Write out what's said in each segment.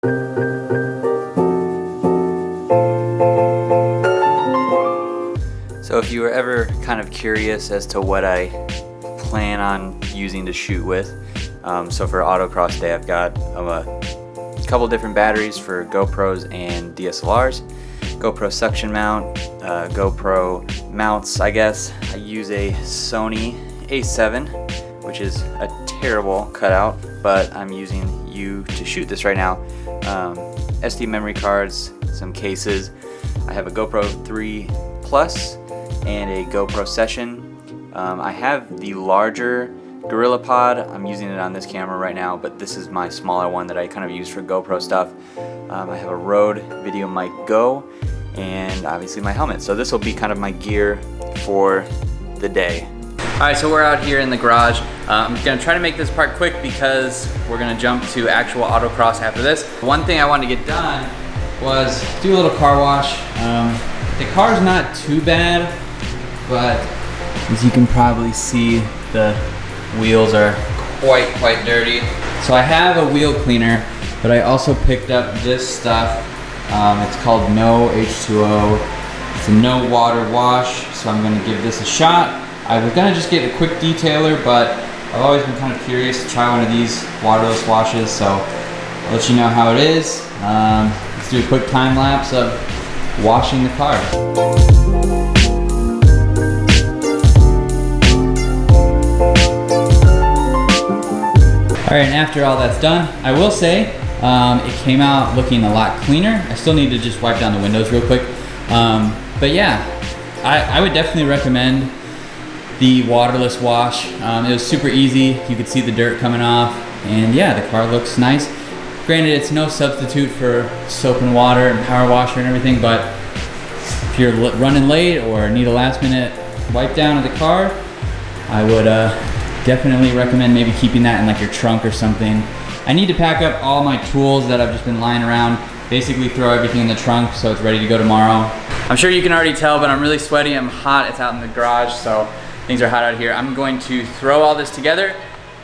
So if you were ever kind of curious as to what I plan on using to shoot with, so for Autocross Day I've got a couple different batteries for GoPros and DSLRs. GoPro suction mount, GoPro mounts, I guess. I use a Sony A7, which is a terrible cutout, but I'm using you to shoot this right now. SD memory cards, some cases. I have a GoPro 3 Plus and a GoPro Session. I have the larger GorillaPod. I'm using it on this camera right now, but this is my smaller one that I kind of use for GoPro stuff. I have a Rode Video Mic Go and obviously my helmet. So this will be kind of my gear for the day. Alright, so we're out here in the garage. I'm gonna try to make this part quick because we're gonna jump to actual autocross after this. One thing I wanted to get done was do a little car wash. The car's not too bad, but as you can probably see, the wheels are quite dirty. So I have a wheel cleaner, but I also picked up this stuff. It's called No H2O. It's a no water wash, so I'm gonna give this a shot. I was gonna just get a quick detailer, but I've always been kind of curious to try one of these waterless washes, so I'll let you know how it is. Let's do a quick time lapse of washing the car. All right, and after all that's done, I will say it came out looking a lot cleaner. I still need to just wipe down the windows real quick. But yeah, I would definitely recommend the waterless wash. It was super easy. You could see the dirt coming off, and yeah, the car looks nice. Granted, it's no substitute for soap and water and power washer and everything, but if you're running late or need a last minute wipe down of the car, I would definitely recommend maybe keeping that in like your trunk or something. I need to pack up all my tools that I've just been lying around, basically throw everything in the trunk so it's ready to go tomorrow. I'm sure you can already tell, but I'm really sweaty, I'm hot, it's out in the garage, so things are hot out here. I'm going to throw all this together,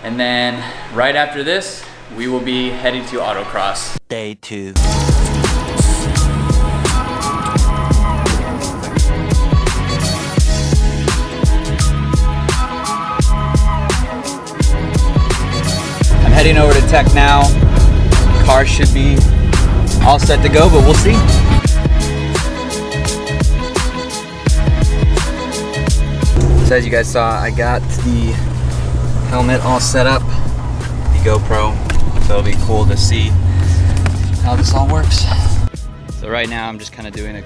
and then right after this, we will be heading to Autocross. Day 2. I'm heading over to Tech now. Car should be all set to go, but we'll see. So as you guys saw, I got the helmet all set up, the GoPro, so it'll be cool to see how this all works. So right now I'm just kind of doing a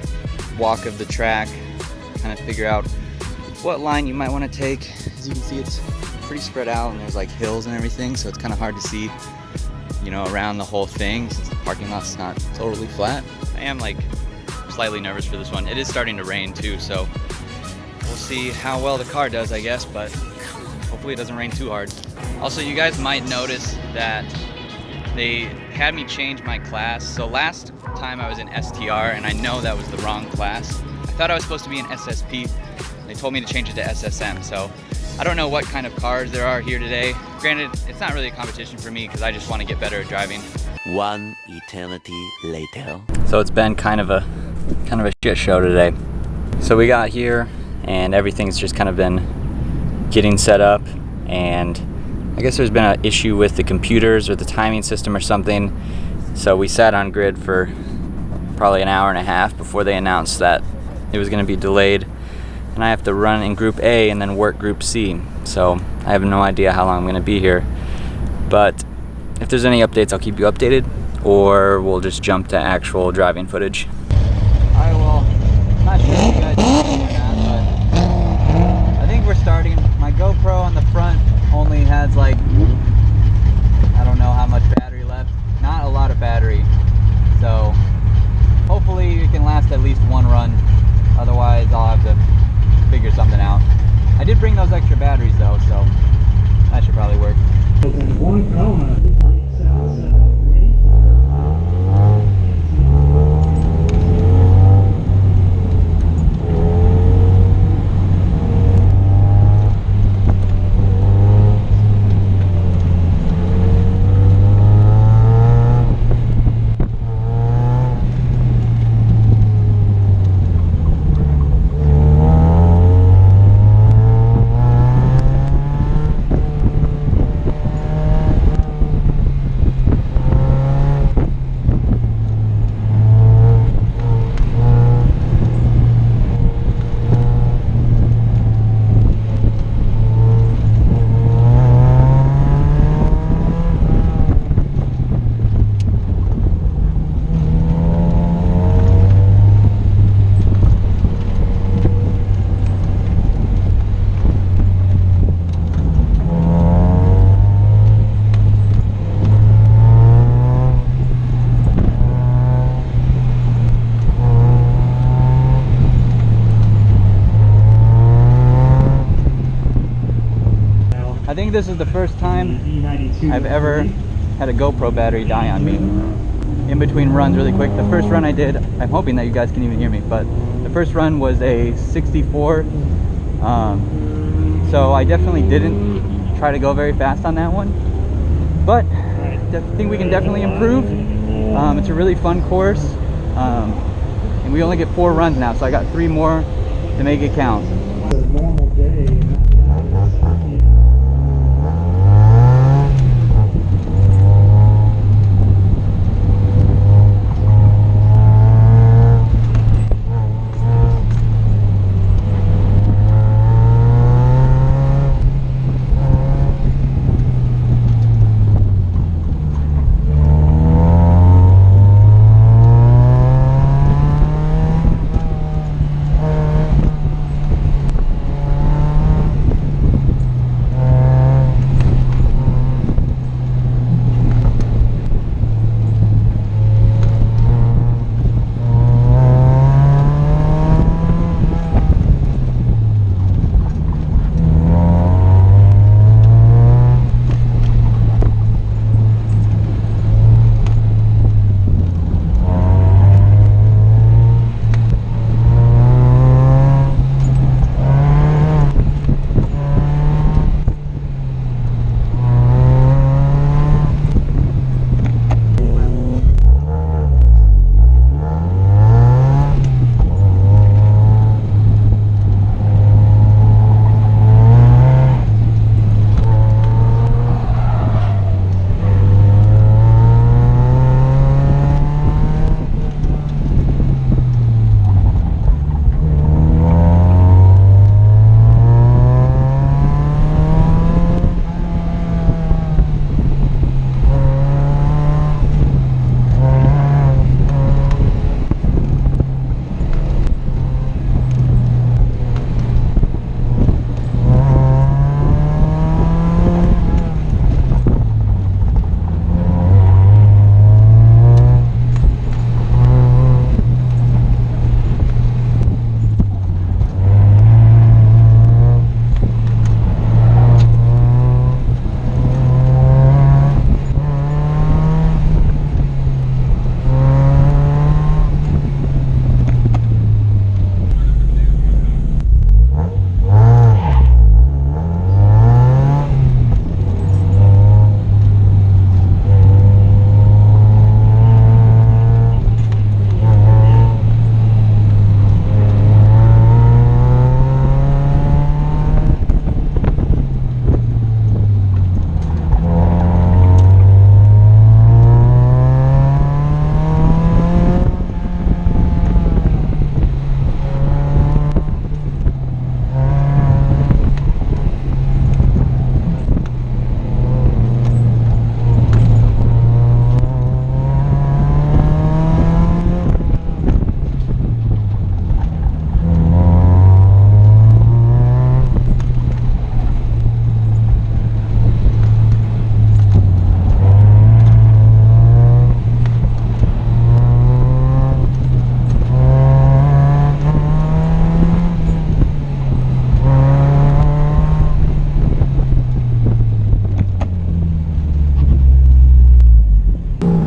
walk of the track, kind of figure out what line you might want to take. As you can see, it's pretty spread out and there's like hills and everything, so it's kind of hard to see, you know, around the whole thing since the parking lot's not totally flat. I am like slightly nervous for this one. It is starting to rain too, so we'll see how well the car does, I guess, but hopefully it doesn't rain too hard. Also, you guys might notice that they had me change my class. So last time I was in STR, and I know that was the wrong class. I thought I was supposed to be in SSP. They told me to change it to SSM, so I don't know what kind of cars there are here today. Granted, it's not really a competition for me because I just want to get better at driving. One eternity later. So it's been kind of a shit show today. So we got here and everything's just kind of been getting set up, and I guess there's been an issue with the computers or the timing system or something. So we sat on grid for probably an hour and a half before they announced that it was going to be delayed. And I have to run in Group A and then work Group C. So I have no idea how long I'm going to be here. But if there's any updates, I'll keep you updated, or we'll just jump to actual driving footage. Alright, well, I'm not sure if you guys can see or not, but I think we're starting. My GoPro on the front only has like, I don't know how much battery left. Not a lot of battery. So hopefully it can last at least one run. Otherwise I'll have to figure something out. I did bring those extra batteries though, so that should probably work. think this is the first time I've ever had a GoPro battery die on me in between runs really quick. The first run I did, I'm hoping that you guys can even hear me, but the first run was a 64. So I definitely didn't try to go very fast on that one. But I think we can definitely improve. It's a really fun course. And we only get 4 runs now, so I got 3 more to make it count.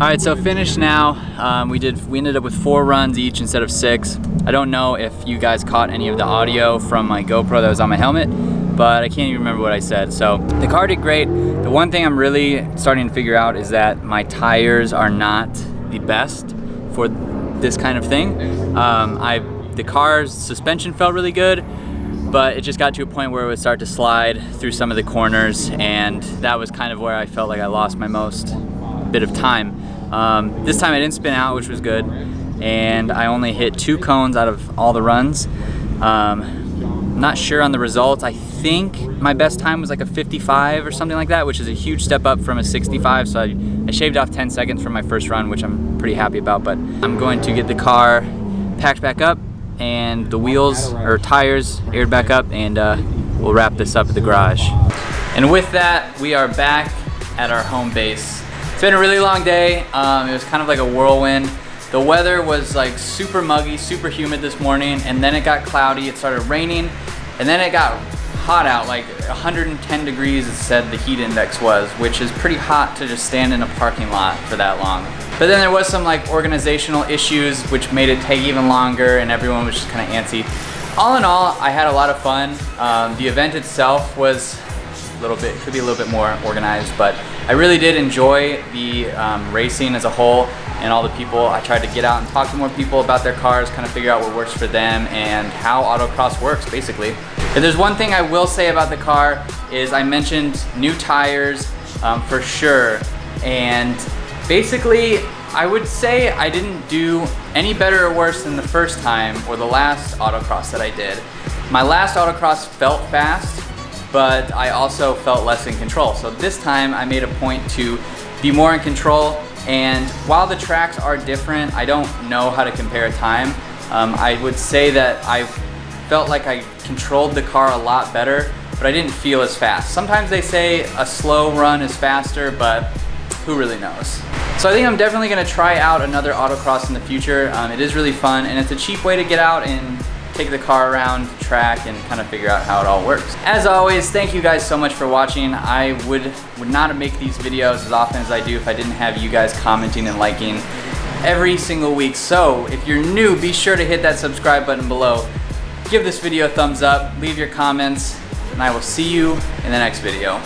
All right, so finished now. We ended up with 4 runs each instead of 6. I don't know if you guys caught any of the audio from my GoPro that was on my helmet, but I can't even remember what I said. So the car did great. The one thing I'm really starting to figure out is that my tires are not the best for this kind of thing. The car's suspension felt really good, but it just got to a point where it would start to slide through some of the corners, and that was kind of where I felt like I lost my most bit of time. This time I didn't spin out, which was good, and I only hit 2 cones out of all the runs. Not sure on the results. I think my best time was like a 55 or something like that, which is a huge step up from a 65, so I shaved off 10 seconds from my first run, which I'm pretty happy about. But I'm going to get the car packed back up and the wheels or tires aired back up, and we'll wrap this up at the garage. And with that, we are back at our home base. It's been a really long day. It was kind of like a whirlwind. The weather was like super muggy, super humid this morning, and then it got cloudy, it started raining, and then it got hot out, like 110 degrees it said the heat index was, which is pretty hot to just stand in a parking lot for that long. But then there was some like organizational issues which made it take even longer, and everyone was just kind of antsy. All in all, I had a lot of fun. The event itself was a little bit, could be a little bit more organized, but I really did enjoy the racing as a whole and all the people. I tried to get out and talk to more people about their cars, kind of figure out what works for them and how autocross works, basically. If there's one thing I will say about the car is I mentioned new tires for sure, and basically I would say I didn't do any better or worse than the first time or the last autocross that I did. My last autocross felt fast, but I also felt less in control. So this time I made a point to be more in control, and while the tracks are different, I don't know how to compare time. I would say that I felt like I controlled the car a lot better, but I didn't feel as fast. Sometimes they say a slow run is faster, but who really knows? So I think I'm definitely gonna try out another autocross in the future. It is really fun, and it's a cheap way to get out and take the car around the track and kind of figure out how it all works. As always, thank you guys so much for watching. I would not make these videos as often as I do if I didn't have you guys commenting and liking every single week. So if you're new, be sure to hit that subscribe button below. Give this video a thumbs up, leave your comments, and I will see you in the next video.